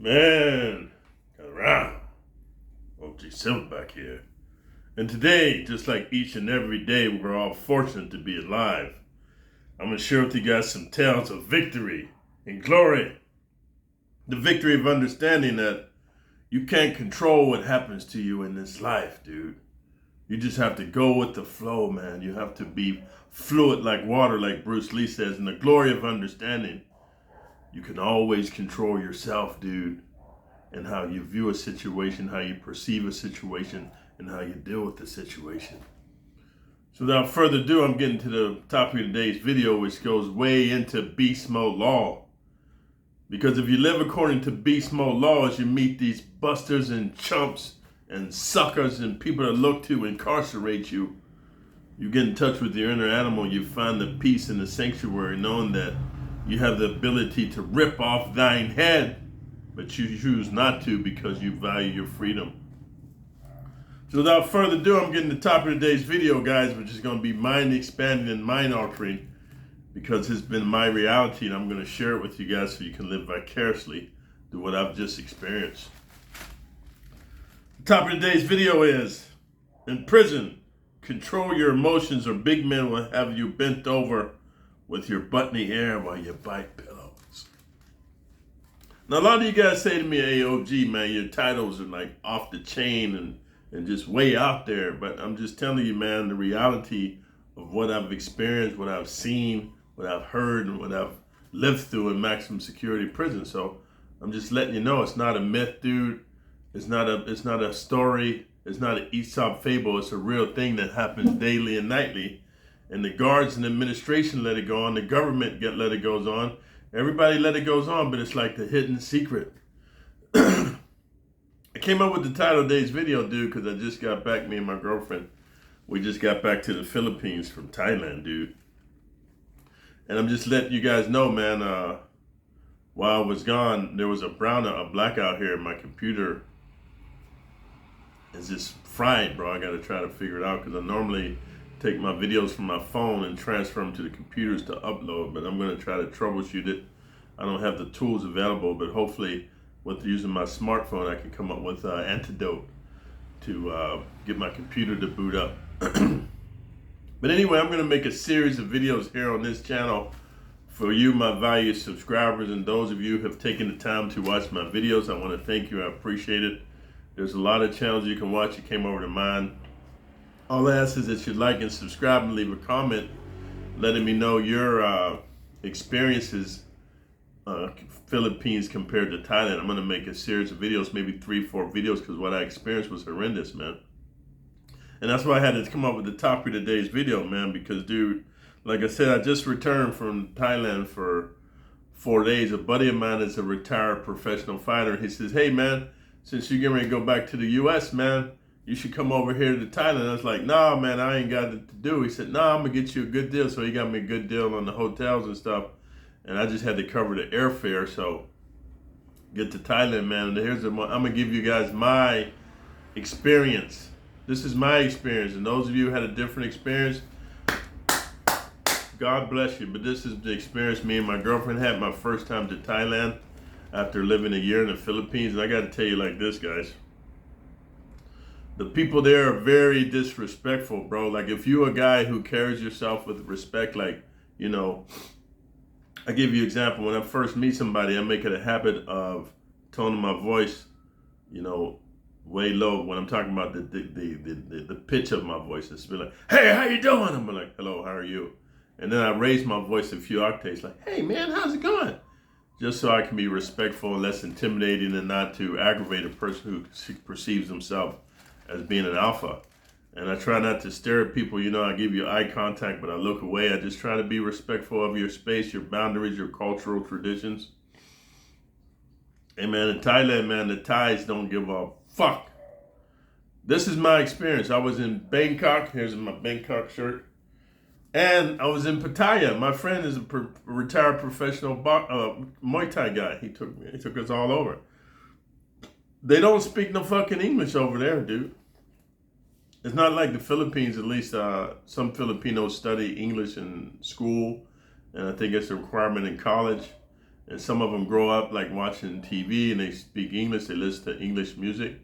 Man, got around. OG Silver back here. And today, just like each and every day, we're all fortunate to be alive. I'm going to share with you guys some tales of victory and glory. The victory of understanding that you can't control what happens to you in this life, dude. You just have to go with the flow, man. You have to be fluid like water, like Bruce Lee says. And the glory of understanding, you can always control yourself, dude. And how you view a situation, how you perceive a situation, and how you deal with the situation. So without further ado, I'm getting to the topic of today's video, which goes way into beast mode law. Because if you live according to beast mode laws, you meet these busters and chumps and suckers and people that look to incarcerate you. You get in touch with your inner animal, you find the peace and the sanctuary, knowing that you have the ability to rip off thine head, but you choose not to because you value your freedom. So without further ado, I'm getting to the top of today's video, guys, which is going to be mind expanding and mind altering, because it's been my reality, and I'm going to share it with you guys so you can live vicariously through what I've just experienced. The topic of today's video is, in prison, control your emotions or big men will have you bent over with your butt in the air while you bite pillows. Now, a lot of you guys say to me, hey, OG, man, your titles are like off the chain and just way out there. But I'm just telling you, man, the reality of what I've experienced, what I've seen, what I've heard, and what I've lived through in maximum security prison. So I'm just letting you know it's not a myth, dude. It's not a story. It's not an Aesop fable. It's a real thing that happens daily and nightly. And the guards and administration let it go on. The government let it goes on. Everybody let it goes on, but it's like the hidden secret. I came up with the title of today's video, dude, because I just got back, me and my girlfriend. We just got back to the Philippines from Thailand, dude. And I'm just letting you guys know, man, while I was gone, there was a blackout here, and my computer is just fried, bro. I got to try to figure it out, because I normally take my videos from my phone and transfer them to the computers to upload, but I'm going to try to troubleshoot it. I don't have the tools available, but hopefully with using my smartphone, I can come up with an antidote to get my computer to boot up. But anyway, I'm going to make a series of videos here on this channel for you, my valued subscribers, and those of you who have taken the time to watch my videos. I want to thank you. I appreciate it. There's a lot of channels you can watch. You came over to mine. All I ask is that you like and subscribe and leave a comment letting me know your experiences Philippines compared to Thailand. I'm going to make a series of videos, maybe 3-4 videos, because what I experienced was horrendous, man. And that's why I had to come up with the topic of today's video, man, because, dude, like I said, I just returned from Thailand for 4 days. A buddy of mine is a retired professional fighter. He says, hey, man, since you're getting ready to go back to the U.S., man, you should come over here to Thailand. I was like, nah, man, I ain't got it to do. He said, nah, I'm going to get you a good deal. So he got me a good deal on the hotels and stuff. And I just had to cover the airfare. So get to Thailand, man. And I'm going to give you guys my experience. This is my experience. And those of you who had a different experience, God bless you. But this is the experience me and my girlfriend had my first time to Thailand after living a year in the Philippines. And I got to tell you like this, guys. The people there are very disrespectful, bro. Like, if you're a guy who carries yourself with respect, like, you know, I give you an example. When I first meet somebody, I make it a habit of toning my voice, you know, way low. When I'm talking about the pitch of my voice, it's be like, hey, how you doing? I'm like, hello, how are you? And then I raise my voice a few octaves, like, hey, man, how's it going? Just so I can be respectful and less intimidating and not to aggravate a person who perceives himself as being an alpha. And I try not to stare at people. You know, I give you eye contact, but I look away. I just try to be respectful of your space, your boundaries, your cultural traditions. Hey, man, in Thailand, man, the Thais don't give a fuck. This is my experience. I was in Bangkok. Here's my Bangkok shirt. And I was in Pattaya. My friend is a retired professional Muay Thai guy. He took us all over. They don't speak no fucking English over there, dude. It's not like the Philippines, at least some Filipinos study English in school, and I think it's a requirement in college. and some of them grow up like watching TV and they speak English, they listen to English music.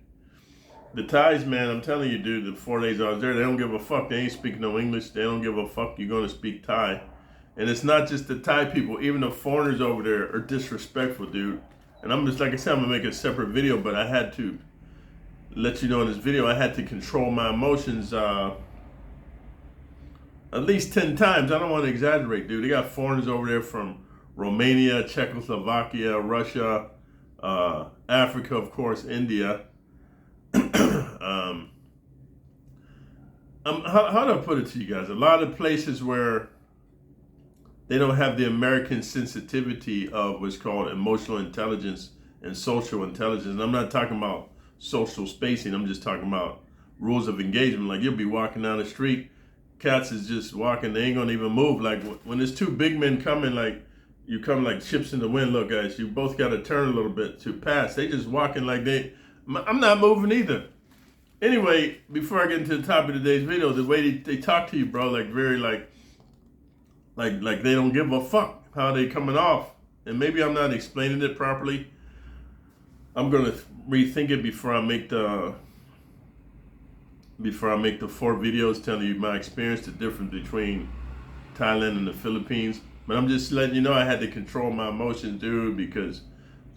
The Thais, man, I'm telling you, dude, the 4 days I was there, they don't give a fuck. They ain't speaking no English. They don't give a fuck. You're going to speak Thai. And it's not just the Thai people. Even the foreigners over there are disrespectful, dude. And I'm just, like I said, I'm going to make a separate video, but I had to let you know in this video, I had to control my emotions at least 10 times. I don't want to exaggerate, dude. They got foreigners over there from Romania, Czechoslovakia, Russia, Africa, of course, India. How do I put it to you guys? A lot of places where they don't have the American sensitivity of what's called emotional intelligence and social intelligence. And I'm not talking about social spacing. I'm just talking about rules of engagement. Like, you'll be walking down the street, cats is just walking, they ain't gonna even move. Like, when there's two big men coming, like, you come like ships in the wind. Look, guys, you both got to turn a little bit to pass. They just walking like I'm not moving either. Anyway, before I get into the topic of today's video, the way they talk to you, bro, like very like they don't give a fuck how they coming off. And maybe I'm not explaining it properly. I'm gonna rethink it before I make the 4 videos telling you my experience, the difference between Thailand and the Philippines. But I'm just letting you know I had to control my emotions, dude, because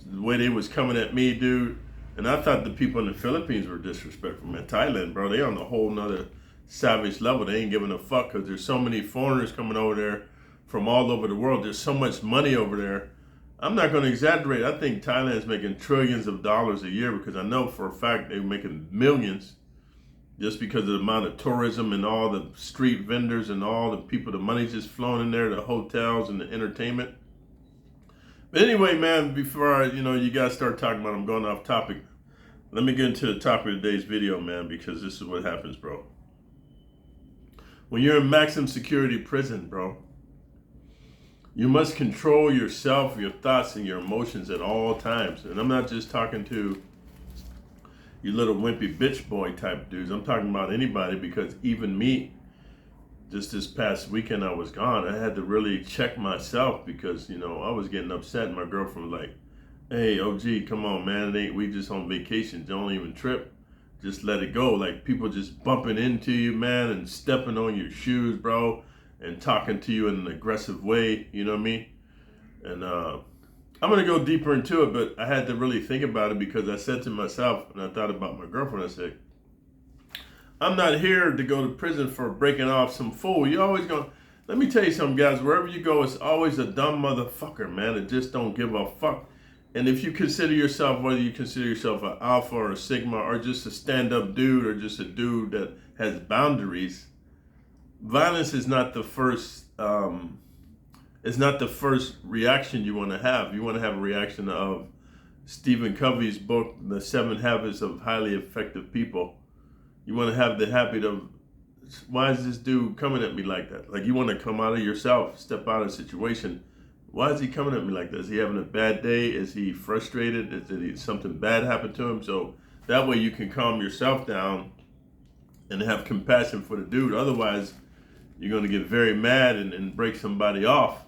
the way they was coming at me, dude. And I thought the people in the Philippines were disrespectful, man. Thailand, bro, they on a whole nother savage level. They ain't giving a fuck because there's so many foreigners coming over there from all over the world. There's so much money over there. I'm not going to exaggerate. I think Thailand's making trillions of dollars a year, because I know for a fact they're making millions just because of the amount of tourism and all the street vendors and all the people, the money's just flowing in there, the hotels and the entertainment. But anyway, man, before you guys start talking about, I'm going off topic. Let me get into the topic of today's video, man, because this is what happens, bro. When you're in maximum security prison, bro, you must control yourself, your thoughts, and your emotions at all times. And I'm not just talking to you little wimpy bitch boy type dudes. I'm talking about anybody, because even me, just this past weekend I was gone, I had to really check myself, because, I was getting upset. My girlfriend was like, hey, OG, come on, man. We just on vacation. Don't even trip. Just let it go. Like, people just bumping into you, man, and stepping on your shoes, bro, and talking to you in an aggressive way. You know what I mean? And I'm going to go deeper into it, but I had to really think about it, because I said to myself, and I thought about my girlfriend, I said, I'm not here to go to prison for breaking off some fool. You always going, let me tell you something, guys, wherever you go, it's always a dumb motherfucker, man, that just don't give a fuck. And if you consider yourself, whether you consider yourself an alpha or a sigma or just a stand-up dude or just a dude that has boundaries, violence is not the first, it's not the first reaction you want to have. You want to have a reaction of Stephen Covey's book, The 7 Habits of Highly Effective People. You want to have the habit of, why is this dude coming at me like that? Like, you want to come out of yourself, step out of the situation. Why is he coming at me like this? Is he having a bad day? Is he frustrated? Did something bad happen to him? So that way you can calm yourself down and have compassion for the dude. Otherwise, you're going to get very mad and break somebody off.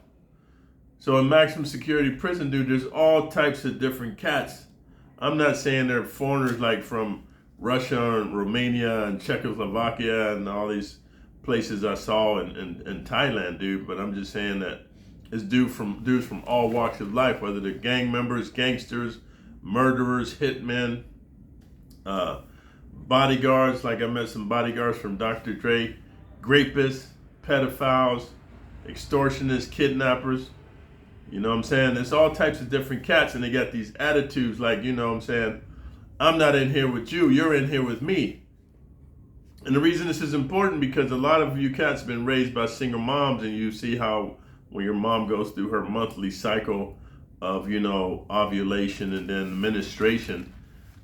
So in maximum security prison, dude, there's all types of different cats. I'm not saying they're foreigners like from Russia and Romania and Czechoslovakia and all these places I saw in Thailand, dude, but I'm just saying that it's dudes from all walks of life, whether they're gang members, gangsters, murderers, hitmen, bodyguards, like I met some bodyguards from Dr. Dre, rapists, pedophiles, extortionists, kidnappers. You know what I'm saying? There's all types of different cats, and they got these attitudes like, you know what I'm saying, I'm not in here with you, you're in here with me. And the reason this is important, because a lot of you cats have been raised by single moms, and you see how when your mom goes through her monthly cycle of, ovulation and then menstruation,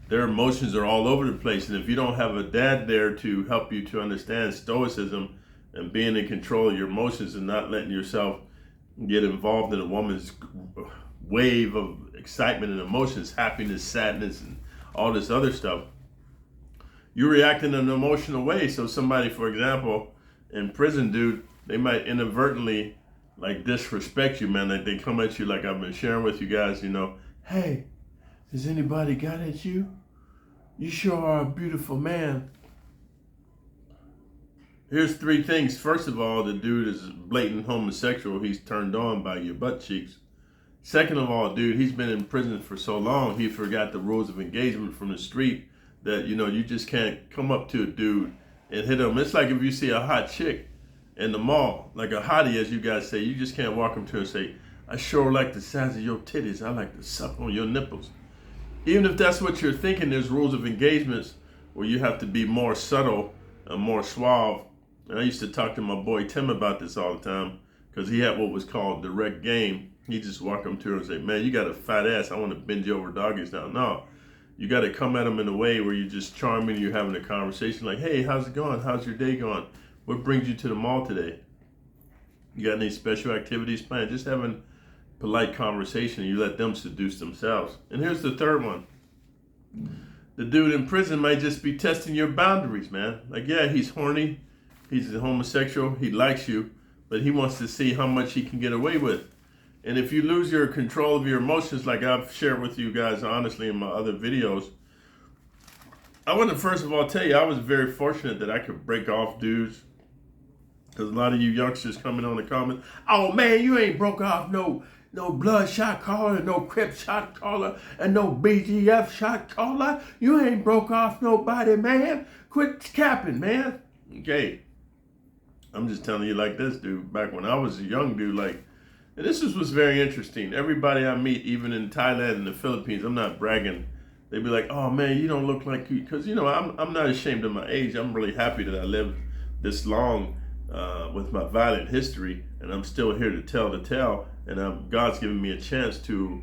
their emotions are all over the place. And if you don't have a dad there to help you to understand stoicism and being in control of your emotions and not letting yourself get involved in a woman's wave of excitement and emotions, happiness, sadness, and all this other stuff, you react in an emotional way. So somebody, for example, in prison, dude, they might inadvertently like disrespect you, man. Like they come at you like I've been sharing with you guys, hey, has anybody got at you? You sure are a beautiful man. Here's 3 things. First of all, the dude is blatant homosexual. He's turned on by your butt cheeks. Second of all, dude, he's been in prison for so long, he forgot the rules of engagement from the street that, you just can't come up to a dude and hit him. It's like if you see a hot chick in the mall, like a hottie, as you guys say, you just can't walk up to her and say, I sure like the size of your titties. I like to suck on your nipples. Even if that's what you're thinking, there's rules of engagements where you have to be more subtle and more suave. And I used to talk to my boy Tim about this all the time because he had what was called direct game. He just walk up to her and say, man, you got a fat ass. I want to bend you over doggies now. No, you got to come at him in a way where you're just charming. You're having a conversation like, hey, how's it going? How's your day going? What brings you to the mall today? You got any special activities planned? Just having polite conversation, and you let them seduce themselves. And here's the third one. The dude in prison might just be testing your boundaries, man. Like, yeah, he's horny. He's a homosexual. He likes you, but he wants to see how much he can get away with. And if you lose your control of your emotions, like I've shared with you guys honestly in my other videos, I want to first of all tell you I was very fortunate that I could break off dudes. Because a lot of you youngsters coming on the comments, oh man, you ain't broke off no blood shot caller, no Crip shot caller, and no BGF shot caller. You ain't broke off nobody, man. Quit capping, man. Okay. I'm just telling you like this, dude. Back when I was a young dude, and this was very interesting. Everybody I meet, even in Thailand and the Philippines, I'm not bragging. They'd be like, oh man, you don't look like you. Because, I'm not ashamed of my age. I'm really happy that I lived this long with my violent history. And I'm still here to tell the tale. And God's given me a chance to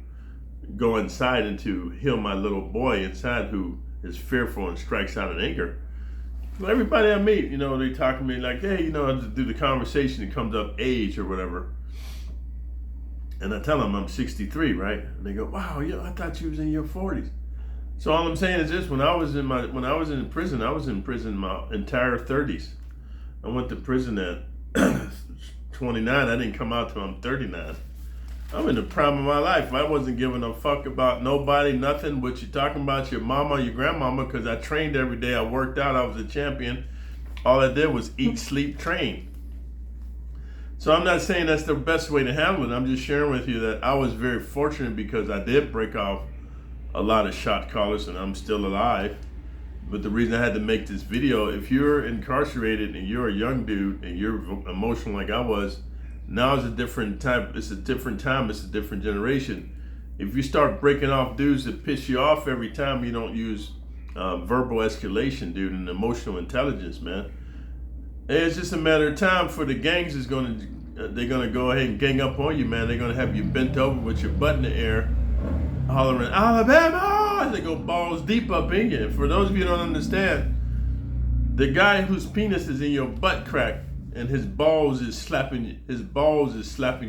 go inside and to heal my little boy inside who is fearful and strikes out in anger. Well, everybody I meet, they talk to me like, hey, do the conversation, it comes up age or whatever. And I tell them I'm 63, right? And they go, wow, I thought you was in your 40s. So all I'm saying is this: when I was in prison, I was in prison my entire 30s. I went to prison at 29. I didn't come out till I'm 39. I'm in the prime of my life. I wasn't giving a fuck about nobody, nothing. What you talking about, your mama, your grandmama? Because I trained every day. I worked out. I was a champion. All I did was eat, sleep, train. So I'm not saying that's the best way to handle it. I'm just sharing with you that I was very fortunate because I did break off a lot of shot callers and I'm still alive. But the reason I had to make this video, if you're incarcerated and you're a young dude and you're emotional like I was, now is a different time. It's a different time. It's a different generation. If you start breaking off dudes that piss you off every time you don't use verbal escalation, dude, and emotional intelligence, man, it's just a matter of time for the gangs they're gonna go ahead and gang up on you, man. They're gonna have you bent over with your butt in the air, hollering Alabama, as they go balls deep up in you. And for those of you who don't understand, the guy whose penis is in your butt crack and his balls is slapping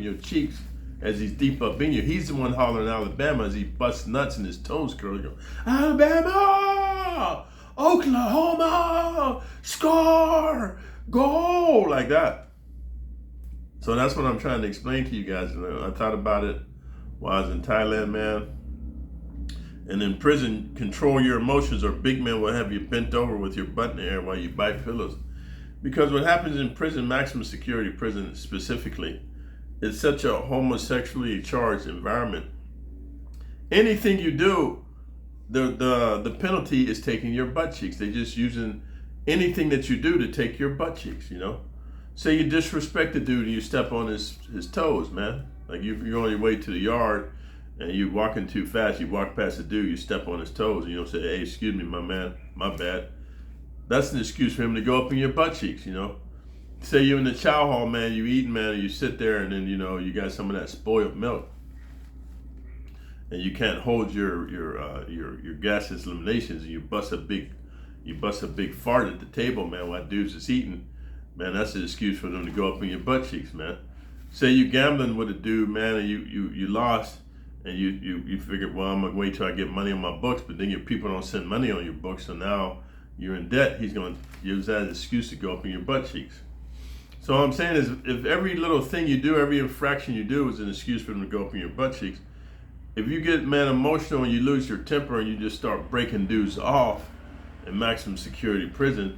your cheeks as he's deep up in you, he's the one hollering Alabama as he busts nuts and his toes curl. He goes, Alabama, Oklahoma, score, goal, like that. So that's what I'm trying to explain to you guys. I thought about it while I was in Thailand, man. And in prison, control your emotions, or big men will have you bent over with your butt in the air while you bite pillows. Because what happens in prison, maximum security prison specifically, it's such a homosexually charged environment. Anything you do, the penalty is taking your butt cheeks. They're just using anything that you do to take your butt cheeks, Say you disrespect a dude and you step on his toes, man. Like you're on your way to the yard and you're walking too fast, you walk past a dude, you step on his toes, and you don't say, hey, excuse me, my man, my bad. That's an excuse for him to go up in your butt cheeks, Say you're in the chow hall, man, you eating, man, and you sit there and then, you got some of that spoiled milk. And you can't hold your gaseous eliminations, and you bust a big fart at the table, man, while dudes is eating. Man, that's an excuse for them to go up in your butt cheeks, man. Say you gambling with a dude, man, and you lost, and you figured, well, I'm gonna wait till I get money on my books, but then your people don't send money on your books, so now you're in debt. He's gonna use that as an excuse to go up in your butt cheeks. So what I'm saying is, if every little thing you do, every infraction you do is an excuse for them to go up in your butt cheeks, if you get, man, emotional and you lose your temper and you just start breaking dudes off in maximum security prison,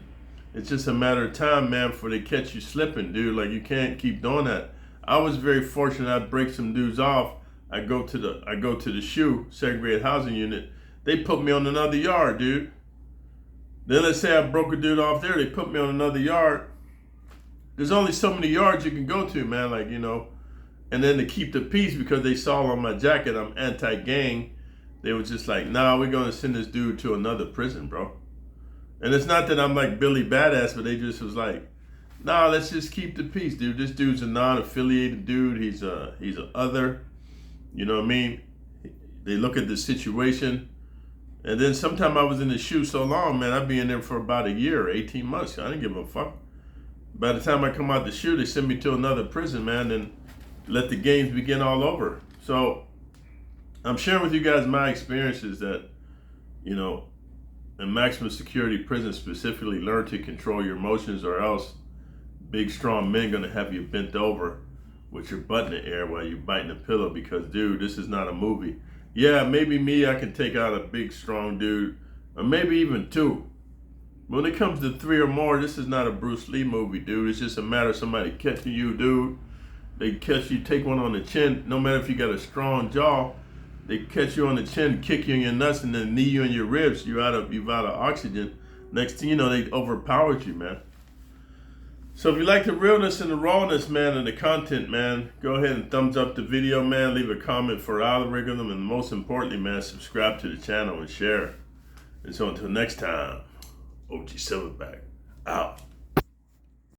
it's just a matter of time, man, before they catch you slipping, dude. Like, you can't keep doing that. I was very fortunate. I'd break some dudes off. I go to the SHU, segregated housing unit. They put me on another yard, dude. Then let's say I broke a dude off there. They put me on another yard. There's only so many yards you can go to, man. Like, you know. And then to keep the peace, because they saw on my jacket I'm anti-gang, they were just like, nah, we're going to send this dude to another prison, bro. And it's not that I'm like Billy Badass, but they just was like, nah, let's just keep the peace, dude. This dude's a non-affiliated dude. He's a other. You know what I mean? They look at the situation. And then sometime I was in the SHU so long, man, I'd be in there for about a year, 18 months. I didn't give a fuck. By the time I come out the SHU, they send me to another prison, man, and let the games begin all over. So I'm sharing with you guys my experiences that, you know, in maximum security prison specifically, learn to control your emotions, or else big strong men gonna have you bent over with your butt in the air while you're biting the pillow, because, dude, this is not a movie. Yeah, maybe me, I can take out a big strong dude, or maybe even two. But when it comes to three or more, this is not a Bruce Lee movie, dude. It's just a matter of somebody catching you, dude. They catch you, take one on the chin, no matter if you got a strong jaw, they catch you on the chin, kick you in your nuts, and then knee you in your ribs. You're out of oxygen. Next thing you know, they overpowered you, man. So if you like the realness and the rawness, man, and the content, man, go ahead and thumbs up the video, man. Leave a comment for algorithm, and most importantly, man, subscribe to the channel and share. And so until next time, OG Silverback out.